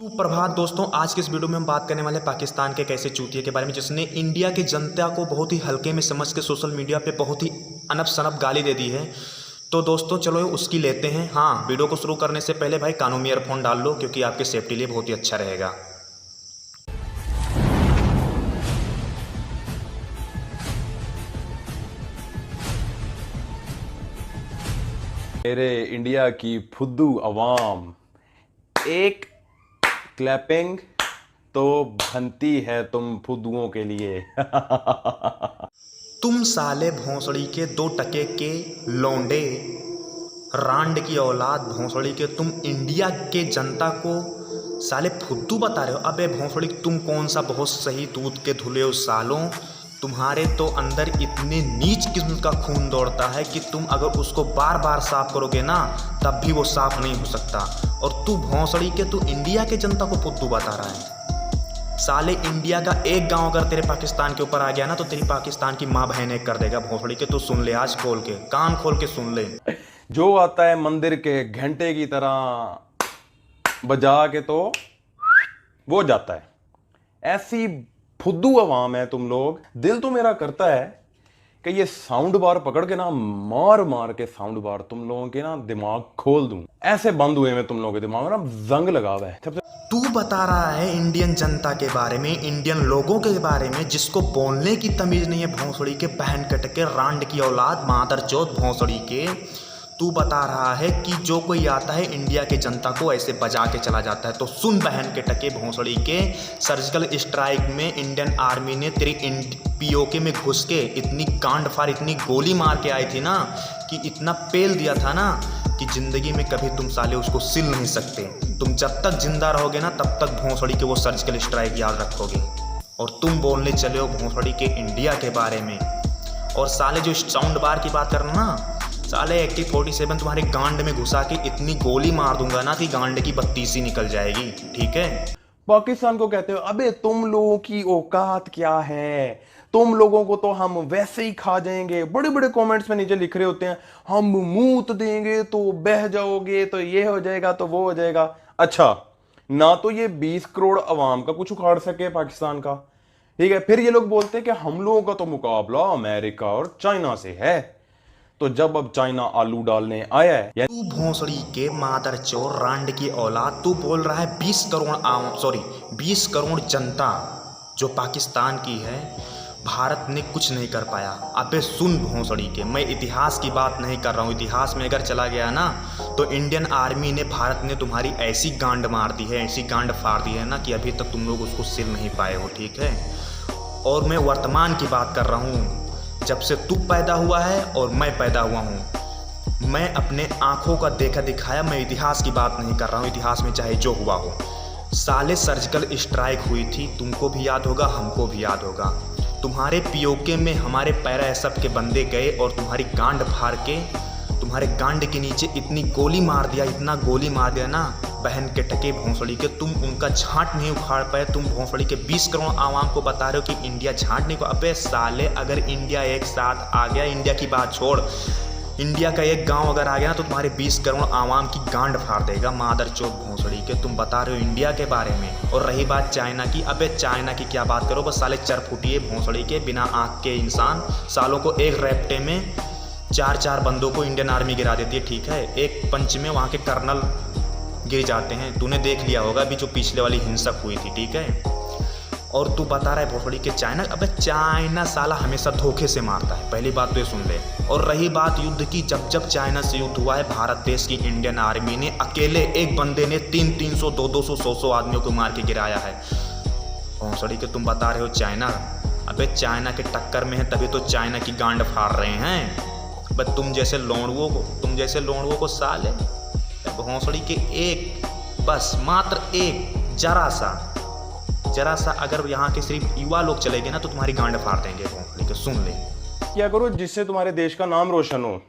सुप्रभात दोस्तों, आज के इस वीडियो में हम बात करने वाले हैं पाकिस्तान के एक ऐसे चूतिए के बारे में जिसने इंडिया की जनता को बहुत ही हल्के में समझ के सोशल मीडिया पे बहुत ही अनप शनप गाली दे दी है। तो दोस्तों चलो उसकी लेते हैं। हाँ, वीडियो को शुरू करने से पहले भाई कानों में ईयरफोन डाल लो क्योंकि आपके सेफ्टी लिए बहुत ही अच्छा रहेगा। मेरे इंडिया की फुद्दू अवाम, एक क्लैपिंग तो बनती है तुम फुद्दुओं के लिए। तुम साले भोंसड़ी के 2 टके के लौंडे, रांड की औलाद भोंसड़ी के, तुम इंडिया के जनता को साले फुद्दू बता रहे हो। अबे भोंसड़ी, तुम कौन सा बहुत सही दूध के धुले हो सालों। तुम्हारे तो अंदर इतने नीच किस्म का खून दौड़ता है कि तुम अगर उसको बार बार साफ करोगे ना तब भी वो साफ नहीं हो सकता। और तू भोंसड़ी के, तू इंडिया के जनता को फुद्दू बता रहा है। साले इंडिया का एक गांव अगर तेरे पाकिस्तान के ऊपर आ गया ना तो तेरी पाकिस्तान की माँ बहन एक कर देगा। भोंसड़ी के, तू सुन ले, आज खोल के कान खोल के सुन ले। जो आता है मंदिर के घंटे की तरह बजा के तो वो जाता है। ऐसी फुद्दू अवाम है तुम लोग। दिल तो मेरा करता है कि ये साउंड बार पकड़ के ना मार मार के साउंड बार तुम लोगों के ना दिमाग खोल दूं। ऐसे बंद हुए में तुम लोगों के दिमाग में ना जंग लगा हुआ है। तू बता रहा है इंडियन जनता के बारे में, इंडियन लोगों के बारे में जिसको बोलने की तमीज नहीं है। भोंसड़ी के, बहन कट के, रांड की औलाद, मादरचोद भोंसड़ी के। तू बता रहा है कि जो कोई आता है इंडिया के जनता को ऐसे बजा के चला जाता है। तो सुन बहन के टके भोंसड़ी के, सर्जिकल स्ट्राइक में इंडियन आर्मी ने तेरी पीओके में घुस के इतनी कांड फाड़, इतनी गोली मार के आई थी ना कि इतना पेल दिया था ना कि जिंदगी में कभी तुम साले उसको सिल नहीं सकते। तुम जब तक जिंदा रहोगे ना तब तक भोंसड़ी के वो सर्जिकल स्ट्राइक याद रखोगे। और तुम बोलने चले हो भोंसड़ी के इंडिया के बारे में। और साले जो साउंड बार की बात करना ना, साले AK-47 तुम्हारे गांड में घुसा के इतनी गोली मार दूंगा ना कि गांड की बत्तीसी निकल जाएगी। ठीक है। पाकिस्तान को कहते हो अबे तुम लोगों की औकात क्या है, तुम लोगों को तो हम वैसे ही खा जाएंगे। बड़े बड़े कमेंट्स में नीचे लिख रहे होते हैं हम मूत देंगे तो बह जाओगे, तो ये हो जाएगा तो वो हो जाएगा। अच्छा, ना तो ये 20 करोड़ अवाम का कुछ उखाड़ सके पाकिस्तान का, ठीक है। फिर ये लोग बोलते हैं कि हम लोगों का तो मुकाबला अमेरिका और चाइना से है। तो जब अब चाइना आलू डालने आया है, तू भोंसड़ी के मादरचोद रांड की औलाद, तू बोल रहा है 20 करोड़ जनता जो पाकिस्तान की है, भारत ने कुछ नहीं कर पाया। अबे सुन भोंसड़ी के, मैं इतिहास की बात नहीं कर रहा हूँ। इतिहास में अगर चला गया ना तो इंडियन आर्मी ने, भारत ने तुम्हारी ऐसी गांड मार दी है, ऐसी गांड फाड़ दी है ना कि अभी तक तुम लोग उसको सिल नहीं पाए हो। ठीक है। और मैं वर्तमान की बात कर रहा हूँ, जब से तू पैदा हुआ है और मैं पैदा हुआ हूँ। मैं अपने आंखों का देखा दिखाया, मैं इतिहास की बात नहीं कर रहा हूँ। इतिहास में चाहे जो हुआ हो, साले सर्जिकल स्ट्राइक हुई थी, तुमको भी याद होगा, हमको भी याद होगा। तुम्हारे पीओके में हमारे पैरा एसएफ के बंदे गए और तुम्हारी गांड फाड़ के, तुम्हारे गांड के नीचे इतनी गोली मार दिया, इतना गोली मार दिया ना बहन के टके भोंसड़ी के, तुम उनका झांट नहीं उखाड़ पाए। तुम भोंसड़ी के 20 करोड़ आवाम को बता रहे हो कि इंडिया झांट नहीं को। अबे साले, अगर इंडिया एक साथ आ गया, इंडिया की बात छोड़, इंडिया का एक गांव अगर आ गया ना तो तुम्हारे 20 करोड़ आवाम की गांड फाड़ देगा। मादरचोद भोंसड़ी के, तुम बता रहे हो इंडिया के बारे में। और रही बात चाइना की, अबे चाइना की क्या बात करो, बस साले चरफुटिए भोंसड़ी के, बिना आँख के इंसान। सालों को एक रैप्टे में 4 बंदों को इंडियन आर्मी गिरा देती है। ठीक है। एक पंच में वहाँ के कर्नल गिर जाते हैं। तूने देख लिया होगा अभी जो पिछले वाली हिंसक हुई थी। ठीक है। और तू बता रहा है भोसड़ी के चाइना, अबे चाइना साला हमेशा धोखे से मारता है। पहली बात तो ये सुन ले। और रही बात युद्ध की, जब जब चाइना से युद्ध हुआ है, भारत देश की इंडियन आर्मी ने अकेले एक बंदे ने 300, 200, 100 आदमियों को मार के गिराया है। भोसड़ी के, तुम बता रहे हो चाइना, अबे चाइना के टक्कर में है तभी तो चाइना की गांड फाड़ रहे हैं। बस तुम जैसे लोंडुओं को साले भोंसड़ी के एक, बस मात्र एक जरा सा अगर यहाँ के सिर्फ युवा लोग चले गए ना तो तुम्हारी गांड फाड़ देंगे भोंसड़ी के। सुन ले, क्या करो जिससे तुम्हारे देश का नाम रोशन हो।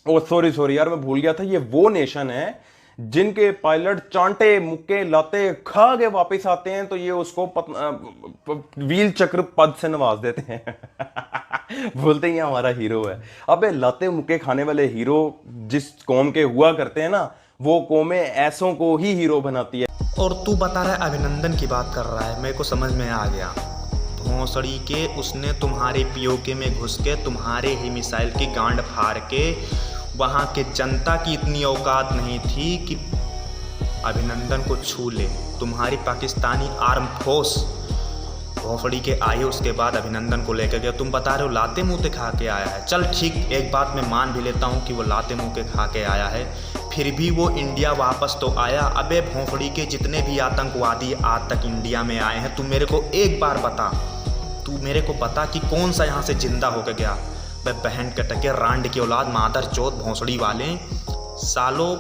ओ सॉरी यार, मैं भूल गया था, ये वो नेशन है जिनके पायलट चांटे मुक्के लाते खा के वापस आते हैं तो ये उसको व्हील चक्र पद से नवाज देते हैं। बोलते ही हमारा हीरो है। अबे लाते मुक्के खाने वाले हीरो जिस कौम के हुआ करते हैं ना, वो कौमें ऐसों को ही हीरो बनाती है। और तू बता रहा है अभिनंदन की बात कर रहा है, मेरे को समझ में आ गया। भोंसड़ी के उसने तुम्हारे पीओके में घुस के तुम्हारे ही मिसाइल की गांड फाड़ के, वहाँ के जनता की इतनी औकात नहीं थी कि अभिनंदन को छू ले। तुम्हारी पाकिस्तानी आर्म फोर्स भोंसड़ी के आई, उसके बाद अभिनंदन को लेकर गया। तुम बता रहे हो लाते मुँह के खा के आया है। चल ठीक, एक बात मैं मान भी लेता हूँ कि वो लाते मुँह के खा के आया है, फिर भी वो इंडिया वापस तो आया। अबे भोंसड़ी के जितने भी आतंकवादी आज तक इंडिया में आए हैं, तू मेरे को एक बार बता, तू मेरे को बता कि कौन सा यहाँ से जिंदा होकर गया। वह बहन के टके रांड की औलाद मादर चौथ भोंसड़ी वाले सालों,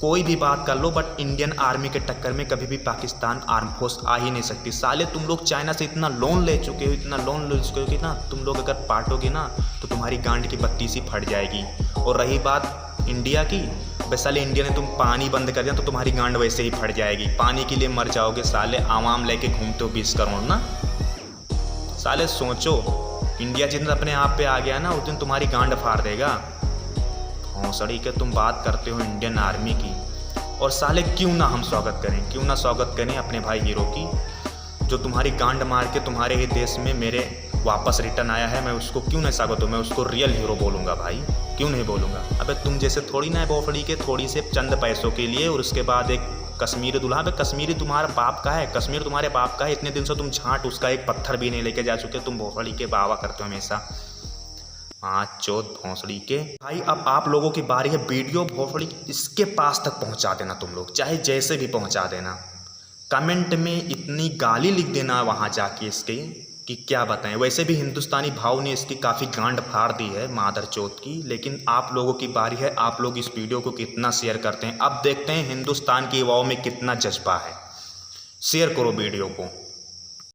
कोई भी बात कर लो, बट इंडियन आर्मी के टक्कर में कभी भी पाकिस्तान आर्म फोर्स आ ही नहीं सकती। साले तुम लोग चाइना से इतना लोन ले चुके हो, इतना लोन ले चुके हो कि ना तुम लोग अगर पाटोगे ना तो तुम्हारी गांड की बत्ती सी फट जाएगी। और रही बात इंडिया की, बस साले इंडिया ने तुम पानी बंद कर दिया तो तुम्हारी गांड वैसे ही फट जाएगी। पानी के लिए मर जाओगे साले, आवाम लेके घूमते हो 20 करोड़ ना। साले सोचो, इंडिया जिस दिन अपने आप पे आ गया ना उस दिन तुम्हारी गांड फाड़ देगा। भोंसड़ी के तुम बात करते हो इंडियन आर्मी की, और साले क्यों ना हम स्वागत करें, क्यों ना स्वागत करें अपने भाई हीरो की, जो तुम्हारी गांड मार के तुम्हारे ही देश में मेरे वापस रिटर्न आया है। मैं उसको क्यों नहीं स्वागत हूँ, मैं उसको रियल हीरो बोलूँगा भाई, क्यों नहीं बोलूँगा। अबे तुम जैसे थोड़ी ना है भोंसड़ी के, थोड़ी से चंद पैसों के लिए और उसके बाद एक कश्मीरी दूल्हा। अबे कश्मीरी तुम्हारा बाप का है, कश्मीर तुम्हारे बाप का है। इतने दिन से तुम झांट उसका एक पत्थर भी नहीं लेके जा चुके, तुम भोंसड़ी के बावा करते हो हमेशा। हाँ चौथ भोंसड़ी के भाई, अब आप लोगों की बारी है। वीडियो भोंसड़ी इसके पास तक पहुंचा देना तुम लोग, चाहे जैसे भी पहुंचा देना। कमेंट में इतनी गाली लिख देना वहां जाके इसके कि क्या बताएं। वैसे भी हिंदुस्तानी भाव ने इसकी काफ़ी गांड फाड़ दी है मादर चौथ की, लेकिन आप लोगों की बारी है। आप लोग इस वीडियो को कितना शेयर करते हैं, अब देखते हैं हिंदुस्तान की युवाओं में कितना जज्बा है। शेयर करो वीडियो को।